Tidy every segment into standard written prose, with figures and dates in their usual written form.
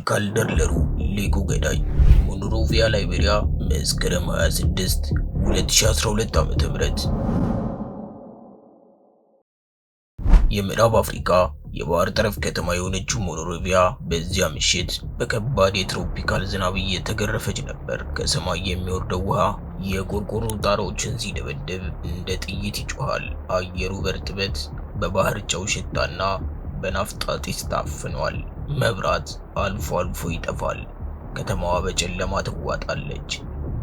ካልደርለሩ ሌጎ ገዳይ ሞንሮቪያ ላይቤሪያ መስከረም 26 2012 ዓ.ም። የምዕራብ አፍሪካ የባህር ጠረፍ ከተማ የሆነችው ሞንሮቪያ በዚያ ምሽት በከባድ የትሮፒካል ዝናብ እየተገረፈች ነበር። ከሰማይ የሚወርደው ውሃ የቆርቆሮ ጣራዎችን ሲደበድብ እንደ ጥይት ይጮሃል። አየሩ በእርጥበት፣ በባህር ጨው ሽታና በናፍጣ ጢስ ታፍኗል። መብራት አልፎ አልፎ ይጠፋል። ከተማዋ በጨለማ ትዋጣለች።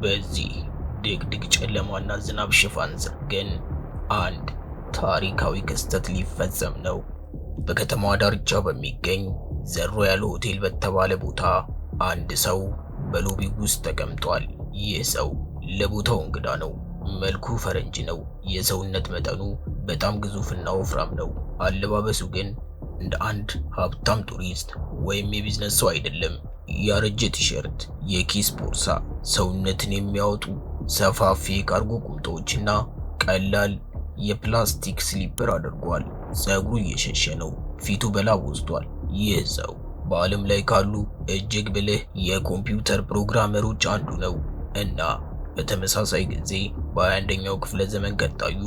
በዚህ ድቅድቅ ጨለማና ዝናብ ሽፋን ስር ግን አንድ ታሪካዊ ክስተት ሊፈጸም ነው። በከተማዋ ዳርቻ በሚገኝ ዘ ሮያል ሆቴል በተባለ ቦታ አንድ ሰው በሎቢው ውስጥ ተቀምጧል። ይህ ሰው ለቦታው እንግዳ ነው። መልኩ ፈረንጅ ነው። የሰውነት መጠኑ በጣም ግዙፍና ወፍራም ነው። አለባበሱ ግን እንደ አንድ ሀብታም ቱሪስት ወይም የቢዝነስ ሰው አይደለም። ያረጀ ቲሸርት፣ የኪስ ቦርሳ፣ ሰውነትን የሚያወጡ ሰፋፊ ካርጎ ቁምጣዎችና ቀላል የፕላስቲክ ስሊፐር አድርጓል። ፀጉሩ እየሸሸ ነው። ፊቱ በላብ ወስዷል። ይህ ሰው በዓለም ላይ ካሉ እጅግ ብልህ የኮምፒውተር ፕሮግራመሮች አንዱ ነው እና በተመሳሳይ ጊዜ በ21ኛው ክፍለ ዘመን ቀጣዩ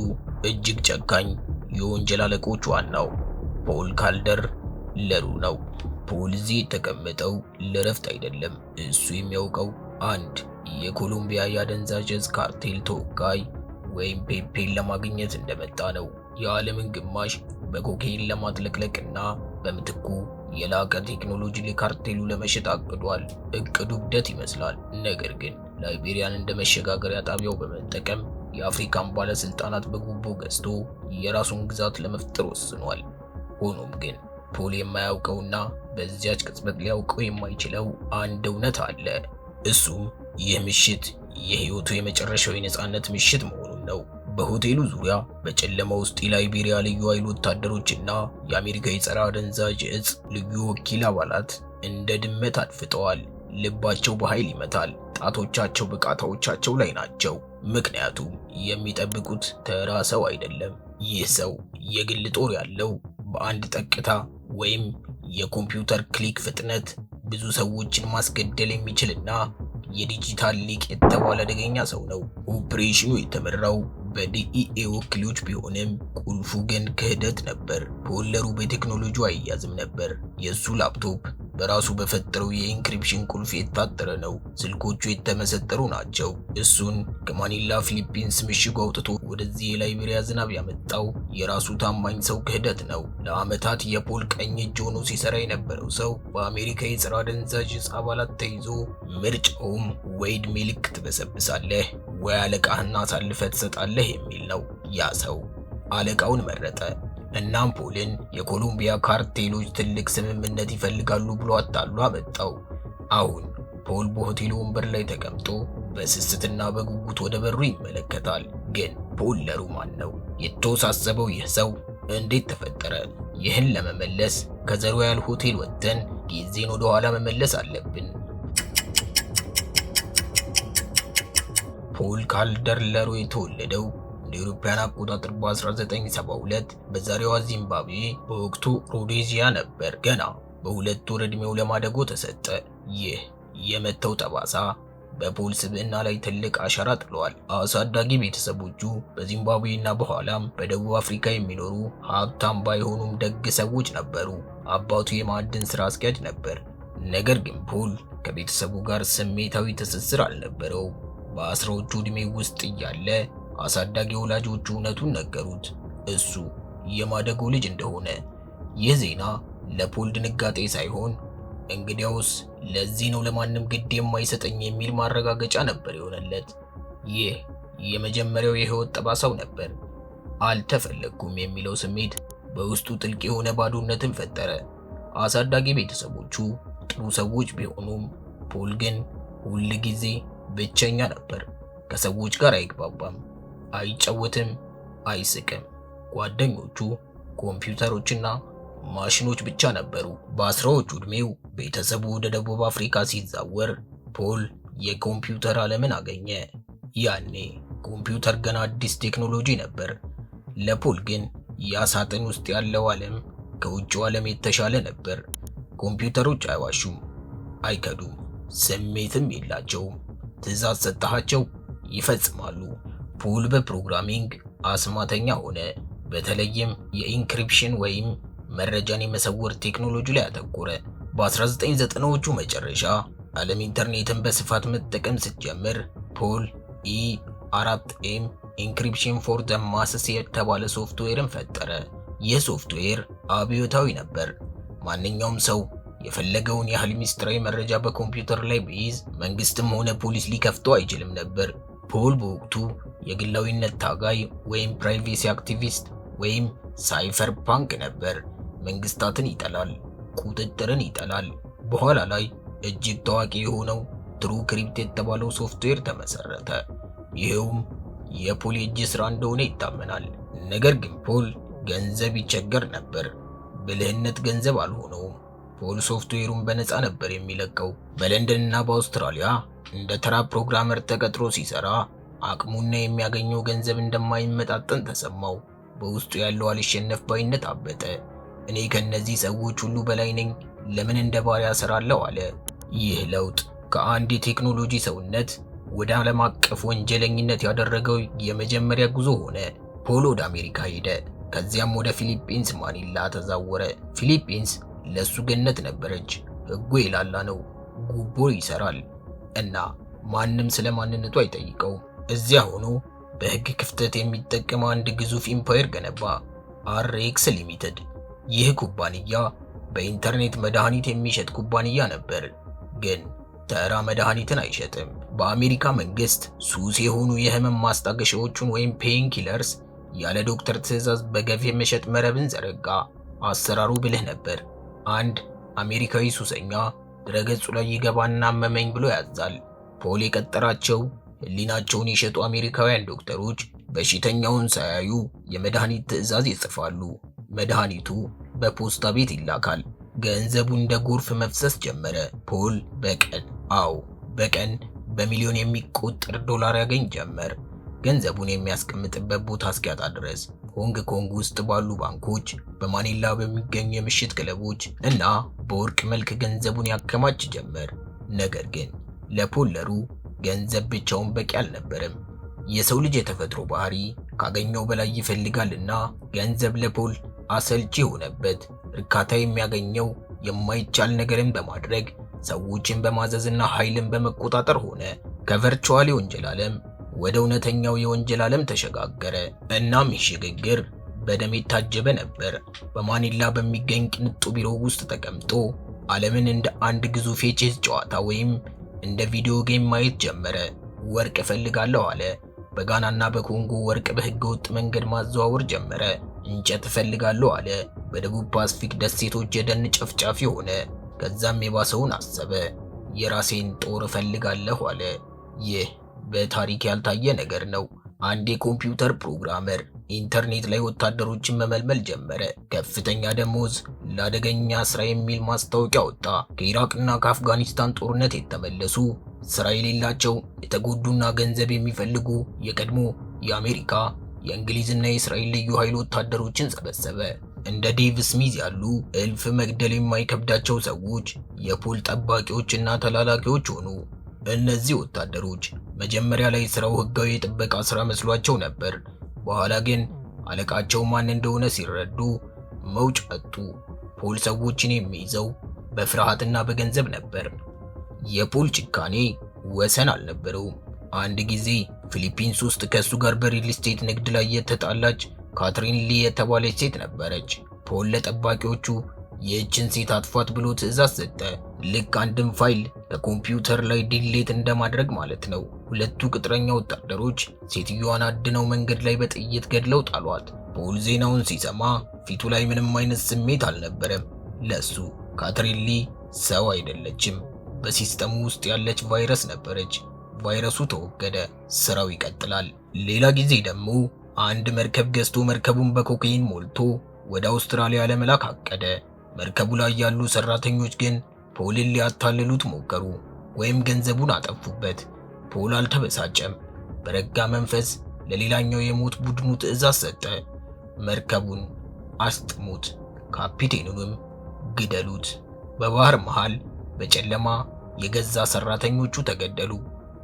እጅግ ጨካኝ የወንጀል አለቆች ዋናው ፖል ካልደርለሩ ነው። ፖል እዚህ የተቀመጠው ለረፍት አይደለም። እሱ የሚያውቀው አንድ የኮሎምቢያ የአደንዛዥ ዕፅ ካርቴል ተወካይ ወይም ፔፔን ለማግኘት እንደመጣ ነው። የዓለምን ግማሽ በኮካይን ለማጥለቅለቅና በምትኩ የላቀ ቴክኖሎጂ ለካርቴሉ ለመሸጥ አቅዷል። እቅዱ ብደት ይመስላል። ነገር ግን ላይቤሪያን እንደ መሸጋገሪያ ጣቢያው በመጠቀም የአፍሪካን ባለስልጣናት በጉቦ ገዝቶ የራሱን ግዛት ለመፍጠር ወስኗል። ሆኖም ግን ፖል የማያውቀውና በዚያች ቅጽበት ሊያውቀው የማይችለው አንድ እውነት አለ። እሱም ይህ ምሽት የህይወቱ የመጨረሻው የነጻነት ምሽት መሆኑን ነው። በሆቴሉ ዙሪያ በጨለማ ውስጥ የላይቤሪያ ልዩ ኃይል ወታደሮችና የአሜሪካ የጸረ አደንዛዥ ዕፅ ልዩ ወኪል አባላት እንደ ድመት አድፍጠዋል። ልባቸው በኃይል ይመታል። ጣቶቻቸው በቃታዎቻቸው ላይ ናቸው። ምክንያቱም የሚጠብቁት ተራ ሰው አይደለም። ይህ ሰው የግል ጦር ያለው በአንድ ጠቅታ ወይም የኮምፒውተር ክሊክ ፍጥነት ብዙ ሰዎችን ማስገደል የሚችልና የዲጂታል ሊቅ የተባለ አደገኛ ሰው ነው። ኦፕሬሽኑ የተመራው በዲኢኤ ወኪሎች ቢሆንም ቁልፉ ግን ክህደት ነበር። ፖለሩ በቴክኖሎጂው አይያዝም ነበር። የሱ ላፕቶፕ በራሱ በፈጠረው የኢንክሪፕሽን ቁልፍ የታጠረ ነው። ስልኮቹ የተመሰጠሩ ናቸው። እሱን ከማኒላ ፊሊፒንስ ምሽጉ አውጥቶ ወደዚህ የላይቤሪያ ዝናብ ያመጣው የራሱ ታማኝ ሰው ክህደት ነው። ለዓመታት የፖል ቀኝ እጅ ሆኖ ሲሰራ የነበረው ሰው በአሜሪካ የጸረ አደንዛዥ ዕፅ አባላት ተይዞ ምርጫውም ወይ ዕድሜ ልክ ትበሰብሳለህ ወይ አለቃህን አሳልፈህ ትሰጣለህ የሚል ነው። ያ ሰው አለቃውን መረጠ። እናም ፖልን የኮሎምቢያ ካርቴሎች ትልቅ ስምምነት ይፈልጋሉ ብሎ አታሎ አመጣው። አሁን ፖል በሆቴሉ ወንበር ላይ ተቀምጦ በስስትና በጉጉት ወደ በሩ ይመለከታል። ግን ፖለሩ ማን ነው? የተወሳሰበው ይህ ሰው እንዴት ተፈጠረ? ይህን ለመመለስ ከዘ ሮያል ሆቴል ወጥተን ጊዜን ወደ ኋላ መመለስ አለብን። ፖል ካልደርለሩ የተወለደው እንደ አውሮፓውያን አቆጣጠር በ1972 በዛሬዋ ዚምባብዌ በወቅቱ ሮዴዚያ ነበር። ገና በ2 ወር ዕድሜው ለማደጎ ተሰጠ። ይህ የመተው ጠባሳ በፖል ስብዕና ላይ ትልቅ አሻራ ጥሏል። አሳዳጊ ቤተሰቦቹ በዚምባብዌና በኋላም በደቡብ አፍሪካ የሚኖሩ ሀብታም ባይሆኑም ደግ ሰዎች ነበሩ። አባቱ የማዕድን ስራ አስኪያጅ ነበር። ነገር ግን ፖል ከቤተሰቡ ጋር ስሜታዊ ትስስር አልነበረውም። በአስራዎቹ ዕድሜ ውስጥ እያለ አሳዳጊ ወላጆቹ እውነቱን ነገሩት፣ እሱ የማደጎ ልጅ እንደሆነ። ይህ ዜና ለፖል ድንጋጤ ሳይሆን እንግዲያውስ ለዚህ ነው ለማንም ግድ የማይሰጠኝ የሚል ማረጋገጫ ነበር የሆነለት። ይህ የመጀመሪያው የህይወት ጠባሳው ነበር። አልተፈለግኩም የሚለው ስሜት በውስጡ ጥልቅ የሆነ ባዶነትን ፈጠረ። አሳዳጊ ቤተሰቦቹ ጥሩ ሰዎች ቢሆኑም ፖል ግን ሁል ጊዜ ብቸኛ ነበር። ከሰዎች ጋር አይግባባም፣ አይጫወትም፣ አይስቅም። ጓደኞቹ ኮምፒውተሮችና ማሽኖች ብቻ ነበሩ። በአስራዎቹ ዕድሜው ቤተሰቡ ወደ ደቡብ አፍሪካ ሲዛወር ፖል የኮምፒውተር ዓለምን አገኘ። ያኔ ኮምፒውተር ገና አዲስ ቴክኖሎጂ ነበር። ለፖል ግን ያ ሳጥን ውስጥ ያለው ዓለም ከውጭው ዓለም የተሻለ ነበር። ኮምፒውተሮች አይዋሹም፣ አይከዱም፣ ስሜትም የላቸውም። ትዕዛዝ ሰጥሃቸው ይፈጽማሉ። ፖል በፕሮግራሚንግ አስማተኛ ሆነ። በተለይም የኢንክሪፕሽን ወይም መረጃን የመሰወር ቴክኖሎጂ ላይ አተኮረ። በ1990ዎቹ መጨረሻ ዓለም ኢንተርኔትን በስፋት መጠቀም ስትጀምር ፖል E4M ኢንክሪፕሽን ፎር ዘ ማስስ የተባለ ሶፍትዌርን ፈጠረ። ይህ ሶፍትዌር አብዮታዊ ነበር። ማንኛውም ሰው የፈለገውን ያህል ሚስጥራዊ መረጃ በኮምፒውተር ላይ ቢይዝ መንግስትም ሆነ ፖሊስ ሊከፍተው አይችልም ነበር። ፖል በወቅቱ የግላዊነት ታጋይ ወይም ፕራይቬሲ አክቲቪስት ወይም ሳይፈር ፓንክ ነበር። መንግስታትን ይጠላል፣ ቁጥጥርን ይጠላል። በኋላ ላይ እጅግ ታዋቂ የሆነው ትሩክሪፕት የተባለው ሶፍትዌር ተመሰረተ። ይሄውም የፖል የእጅ ስራ እንደሆነ ይታመናል። ነገር ግን ፖል ገንዘብ ይቸገር ነበር። ብልህነት ገንዘብ አልሆነውም። ፖል ሶፍትዌሩን በነፃ ነበር የሚለቀው። በለንደን እና በአውስትራሊያ እንደ ተራ ፕሮግራመር ተቀጥሮ ሲሰራ አቅሙና የሚያገኘው ገንዘብ እንደማይመጣጠን ተሰማው። በውስጡ ያለው አልሸነፍ ባይነት አበጠ። እኔ ከነዚህ ሰዎች ሁሉ በላይ ነኝ፣ ለምን እንደ ባሪያ እሰራለሁ አለ። ይህ ለውጥ ከአንድ የቴክኖሎጂ ሰውነት ወደ ዓለም አቀፍ ወንጀለኝነት ያደረገው የመጀመሪያ ጉዞ ሆነ። ፖል ወደ አሜሪካ ሄደ። ከዚያም ወደ ፊሊፒንስ ማኒላ ተዛወረ። ፊሊፒንስ ለሱ ገነት ነበረች። ሕጉ የላላ ነው፣ ጉቦ ይሰራል እና ማንም ስለ ማንነቱ አይጠይቀውም። እዚያ ሆኖ በሕግ ክፍተት የሚጠቀም አንድ ግዙፍ ኢምፓየር ገነባ፣ RX ሊሚትድ። ይህ ኩባንያ በኢንተርኔት መድኃኒት የሚሸጥ ኩባንያ ነበር፣ ግን ተራ መድኃኒትን አይሸጥም። በአሜሪካ መንግስት ሱስ የሆኑ የህመም ማስታገሻዎችን ወይም ፔን ኪለርስ ያለ ዶክተር ትዕዛዝ በገፍ የመሸጥ መረብን ዘረጋ። አሰራሩ ብልህ ነበር። አንድ አሜሪካዊ ሱሰኛ ድረገጹ ላይ ይገባና አመመኝ ብሎ ያዛል። ፖል የቀጠራቸው ህሊናቸውን የሸጡ አሜሪካውያን ዶክተሮች በሽተኛውን ሳያዩ የመድኃኒት ትዕዛዝ ይጽፋሉ። መድኃኒቱ በፖስታ ቤት ይላካል። ገንዘቡ እንደ ጎርፍ መፍሰስ ጀመረ። ፖል በቀን በሚሊዮን የሚቆጠር ዶላር ያገኝ ጀመር። ገንዘቡን የሚያስቀምጥበት ቦታ እስኪያጣ ድረስ ሆንግ ኮንግ ውስጥ ባሉ ባንኮች፣ በማኒላ በሚገኙ የምሽት ክለቦች እና በወርቅ መልክ ገንዘቡን ያከማች ጀመር። ነገር ግን ለፖለሩ ገንዘብ ብቻውን በቂ አልነበረም። የሰው ልጅ የተፈጥሮ ባህሪ ካገኘው በላይ ይፈልጋልና ገንዘብ ለፖል አሰልቺ ሆነበት። እርካታ የሚያገኘው የማይቻል ነገርን በማድረግ ሰዎችን በማዘዝና ኃይልን በመቆጣጠር ሆነ። ከቨርቹዋል የወንጀል ዓለም ወደ እውነተኛው የወንጀል ዓለም ተሸጋገረ። እናም ይህ ሽግግር በደም የታጀበ ነበር። በማኒላ በሚገኝ ቅንጡ ቢሮ ውስጥ ተቀምጦ ዓለምን እንደ አንድ ግዙፍ የቼዝ ጨዋታ ወይም እንደ ቪዲዮ ጌም ማየት ጀመረ። ወርቅ እፈልጋለሁ አለ። በጋናና በኮንጎ ወርቅ በህገወጥ መንገድ ማዘዋወር ጀመረ። እንጨት እፈልጋለሁ አለ። በደቡብ ፓስፊክ ደሴቶች የደን ጨፍጫፊ ሆነ። ከዛም የባሰውን አሰበ። የራሴን ጦር እፈልጋለሁ አለ። ይህ በታሪክ ያልታየ ነገር ነው። አንድ የኮምፒውተር ፕሮግራመር ኢንተርኔት ላይ ወታደሮችን መመልመል ጀመረ። ከፍተኛ ደሞዝ ለአደገኛ ስራ የሚል ማስታወቂያ ወጣ። ከኢራቅና ከአፍጋኒስታን ጦርነት የተመለሱ ስራ የሌላቸው የተጎዱና ገንዘብ የሚፈልጉ የቀድሞ የአሜሪካ የእንግሊዝና የእስራኤል ልዩ ኃይል ወታደሮችን ሰበሰበ። እንደ ዴቭ ስሚዝ ያሉ እልፍ መግደል የማይከብዳቸው ሰዎች የፖል ጠባቂዎችና ተላላኪዎች ሆኑ። እነዚህ ወታደሮች መጀመሪያ ላይ ስራው ህጋዊ የጥበቃ ስራ መስሏቸው ነበር። በኋላ ግን አለቃቸው ማን እንደሆነ ሲረዱ መውጫ አጡ። ፖል ሰዎችን የሚይዘው በፍርሃትና በገንዘብ ነበር። የፖል ጭካኔ ወሰን አልነበረውም። አንድ ጊዜ ፊሊፒንስ ውስጥ ከሱ ጋር በሪል ስቴት ንግድ ላይ የተጣላች ካትሪን ሊ የተባለች ሴት ነበረች። ፖል ለጠባቂዎቹ ይህችን ሴት አጥፏት ብሎ ትዕዛዝ ሰጠ። ልክ አንድም ፋይል ከኮምፒውተር ላይ ዲሌት እንደማድረግ ማለት ነው። ሁለቱ ቅጥረኛ ወታደሮች ሴትዮዋን አድነው መንገድ ላይ በጥይት ገድለው ጣሏት። ፖል ዜናውን ሲሰማ ፊቱ ላይ ምንም አይነት ስሜት አልነበረም። ለሱ ካትሪን ሊ ሰው አይደለችም፣ በሲስተሙ ውስጥ ያለች ቫይረስ ነበረች። ቫይረሱ ተወገደ፣ ስራው ይቀጥላል። ሌላ ጊዜ ደግሞ አንድ መርከብ ገዝቶ መርከቡን በኮካይን ሞልቶ ወደ አውስትራሊያ ለመላክ አቀደ። መርከቡ ላይ ያሉ ሰራተኞች ግን ፖልን ሊያታልሉት ሞከሩ ወይም ገንዘቡን አጠፉበት። ፖል አልተበሳጨም። በረጋ መንፈስ ለሌላኛው የሞት ቡድኑ ትዕዛዝ ሰጠ። መርከቡን አስጥሙት፣ ካፒቴኑንም ግደሉት። በባህር መሃል በጨለማ የገዛ ሰራተኞቹ ተገደሉ።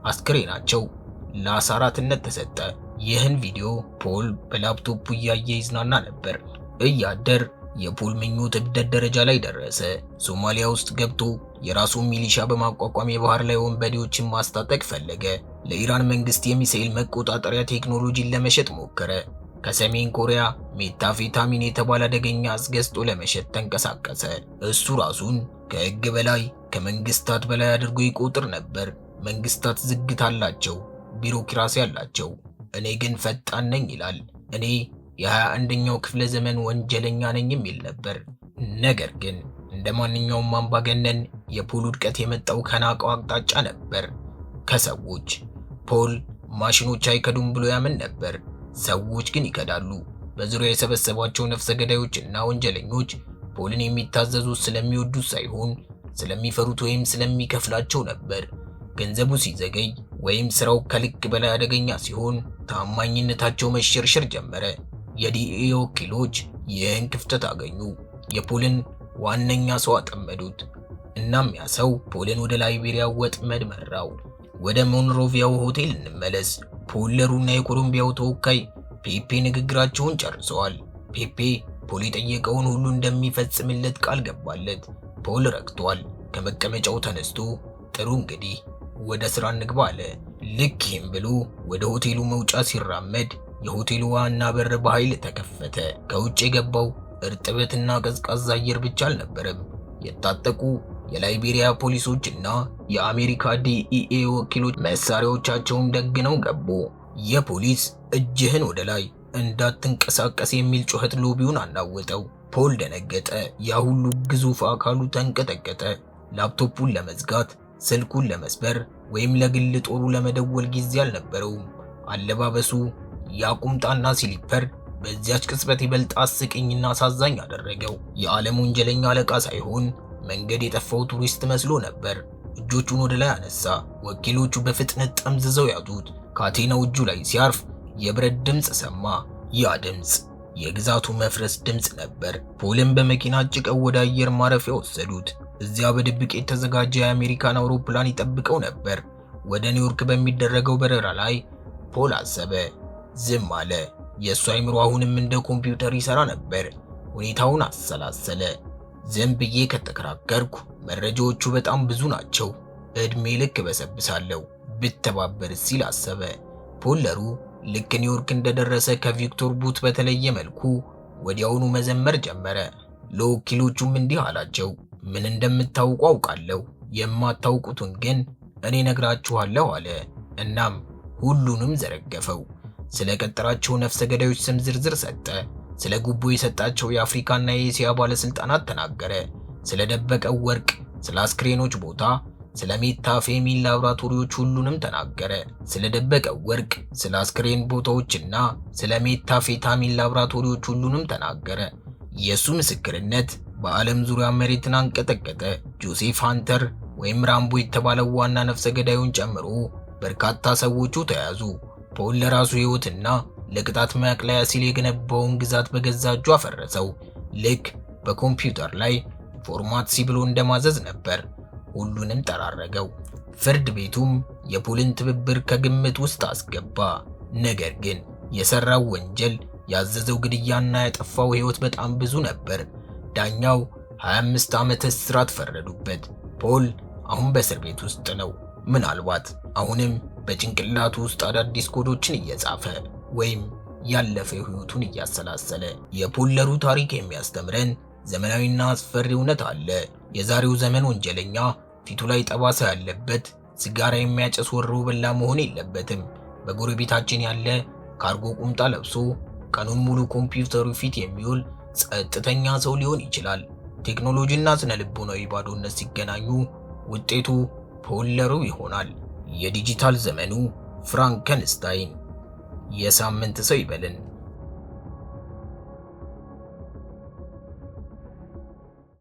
አስክሬናቸው ለአሳራትነት ተሰጠ። ይህን ቪዲዮ ፖል በላፕቶፑ እያየ ይዝናና ነበር። እያደር የፖል ምኞት እብደት ደረጃ ላይ ደረሰ። ሶማሊያ ውስጥ ገብቶ የራሱን ሚሊሻ በማቋቋም የባህር ላይ ወንበዴዎችን ማስታጠቅ ፈለገ። ለኢራን መንግስት የሚሳኤል መቆጣጠሪያ ቴክኖሎጂን ለመሸጥ ሞከረ። ከሰሜን ኮሪያ ሜታፌታሚን የተባለ አደገኛ ዕፅ ገዝቶ ለመሸጥ ተንቀሳቀሰ። እሱ ራሱን ከህግ በላይ ከመንግስታት በላይ አድርጎ ይቆጥር ነበር። መንግስታት ዝግታ አላቸው፣ ቢሮክራሲ አላቸው። እኔ ግን ፈጣን ነኝ ይላል። እኔ የ21ኛው ክፍለ ዘመን ወንጀለኛ ነኝ የሚል ነበር። ነገር ግን እንደ ማንኛውም አምባገነን የፖል ውድቀት የመጣው ከናቀው አቅጣጫ ነበር፣ ከሰዎች። ፖል ማሽኖች አይከዱም ብሎ ያምን ነበር፣ ሰዎች ግን ይከዳሉ። በዙሪያ የሰበሰቧቸው ነፍሰ ገዳዮችና ወንጀለኞች ፖልን የሚታዘዙት ስለሚወዱት ሳይሆን ስለሚፈሩት ወይም ስለሚከፍላቸው ነበር። ገንዘቡ ሲዘገይ ወይም ስራው ከልክ በላይ አደገኛ ሲሆን ታማኝነታቸው መሸርሸር ጀመረ። የዲኤ ወኪሎች ይህን ክፍተት አገኙ። የፖልን ዋነኛ ሰው አጠመዱት። እናም ያ ሰው ፖልን ወደ ላይቤሪያ ወጥመድ መራው። ወደ ሞንሮቪያው ሆቴል እንመለስ። ፖለሩና የኮሎምቢያው ተወካይ ፔፔ ንግግራቸውን ጨርሰዋል። ፔፔ ፖል የጠየቀውን ሁሉ እንደሚፈጽምለት ቃል ገባለት። ፖል ረክቷል። ከመቀመጫው ተነስቶ ጥሩ እንግዲህ ወደ ስራ እንግባ አለ። ልክ ይህም ብሎ ወደ ሆቴሉ መውጫ ሲራመድ የሆቴሉ ዋና በር በኃይል ተከፈተ። ከውጭ የገባው እርጥበትና ቀዝቃዛ አየር ብቻ አልነበረም። የታጠቁ የላይቤሪያ ፖሊሶችና የአሜሪካ ዲኢኤ ወኪሎች መሳሪያዎቻቸውን ደግነው ገቡ። የፖሊስ እጅህን ወደ ላይ እንዳትንቀሳቀስ የሚል ጩኸት ሎቢውን አናወጠው። ፖል ደነገጠ። ያ ሁሉ ግዙፍ አካሉ ተንቀጠቀጠ። ላፕቶፑን ለመዝጋት፣ ስልኩን ለመስበር ወይም ለግል ጦሩ ለመደወል ጊዜ አልነበረውም። አለባበሱ፣ ያ ቁምጣና ሲሊፐር በዚያች ቅጽበት ይበልጥ አስቂኝና አሳዛኝ አደረገው። የዓለም ወንጀለኛ አለቃ ሳይሆን መንገድ የጠፋው ቱሪስት መስሎ ነበር። እጆቹን ወደ ላይ አነሳ። ወኪሎቹ በፍጥነት ጠምዝዘው ያዙት። ካቴናው እጁ ላይ ሲያርፍ የብረት ድምፅ ሰማ። ያ ድምፅ የግዛቱ መፍረስ ድምፅ ነበር። ፖልን በመኪና ጭቀው ወደ አየር ማረፊያ ወሰዱት። እዚያ በድብቅ የተዘጋጀ የአሜሪካን አውሮፕላን ይጠብቀው ነበር። ወደ ኒውዮርክ በሚደረገው በረራ ላይ ፖል አሰበ፣ ዝም አለ። የእሱ አይምሮ አሁንም እንደ ኮምፒውተር ይሰራ ነበር። ሁኔታውን አሰላሰለ። ዝም ብዬ ከተከራከርኩ መረጃዎቹ በጣም ብዙ ናቸው፣ እድሜ ልክ በሰብሳለሁ፣ ብተባበር ሲል አሰበ። ፖለሩ ልክ ኒውዮርክ እንደደረሰ ከቪክቶር ቡት በተለየ መልኩ ወዲያውኑ መዘመር ጀመረ። ለወኪሎቹም እንዲህ አላቸው፣ ምን እንደምታውቁ አውቃለሁ፣ የማታውቁትን ግን እኔ ነግራችኋለሁ አለ። እናም ሁሉንም ዘረገፈው። ስለ ቀጠራቸው ነፍሰ ገዳዮች ስም ዝርዝር ሰጠ። ስለ ጉቦ የሰጣቸው የአፍሪካና የኤስያ ባለስልጣናት ተናገረ። ስለ ደበቀው ወርቅ፣ ስለ አስክሬኖች ቦታ፣ ስለ ሜታፌሚን ላብራቶሪዎች ሁሉንም ተናገረ። ስለ ደበቀው ወርቅ፣ ስለ አስክሬን ቦታዎችና ስለ ሜታፌታሚን ላብራቶሪዎች ሁሉንም ተናገረ። የሱ ምስክርነት በዓለም ዙሪያ መሬትን አንቀጠቀጠ። ጆሴፍ ሃንተር ወይም ራምቦ የተባለው ዋና ነፍሰ ገዳዩን ጨምሮ በርካታ ሰዎቹ ተያዙ። ፖል ለራሱ ሕይወትና ለቅጣት ማቅለያ ሲል የገነባውን ግዛት በገዛ እጁ አፈረሰው። ልክ በኮምፒውተር ላይ ፎርማት ሲ ብሎ እንደማዘዝ ነበር። ሁሉንም ጠራረገው። ፍርድ ቤቱም የፖልን ትብብር ከግምት ውስጥ አስገባ። ነገር ግን የሰራው ወንጀል፣ ያዘዘው ግድያና ያጠፋው ሕይወት በጣም ብዙ ነበር። ዳኛው 25 ዓመት እስራት ፈረዱበት። ፖል አሁን በእስር ቤት ውስጥ ነው። ምናልባት አሁንም በጭንቅላቱ ውስጥ አዳዲስ ኮዶችን እየጻፈ ወይም ያለፈ ሕይወቱን እያሰላሰለ። የፖለሩ ታሪክ የሚያስተምረን ዘመናዊና አስፈሪ እውነት አለ። የዛሬው ዘመን ወንጀለኛ ፊቱ ላይ ጠባሳ ያለበት ሲጋራ የሚያጨስ ወሮ በላ መሆን የለበትም። በጎረቤታችን ያለ ካርጎ ቁምጣ ለብሶ ቀኑን ሙሉ ኮምፒውተሩ ፊት የሚውል ጸጥተኛ ሰው ሊሆን ይችላል። ቴክኖሎጂና ስነ ልቦናዊ ባዶነት ሲገናኙ ውጤቱ ፖለሩ ይሆናል። የዲጂታል ዘመኑ ፍራንከንስታይን። የሳምንት ሰው ይበልን።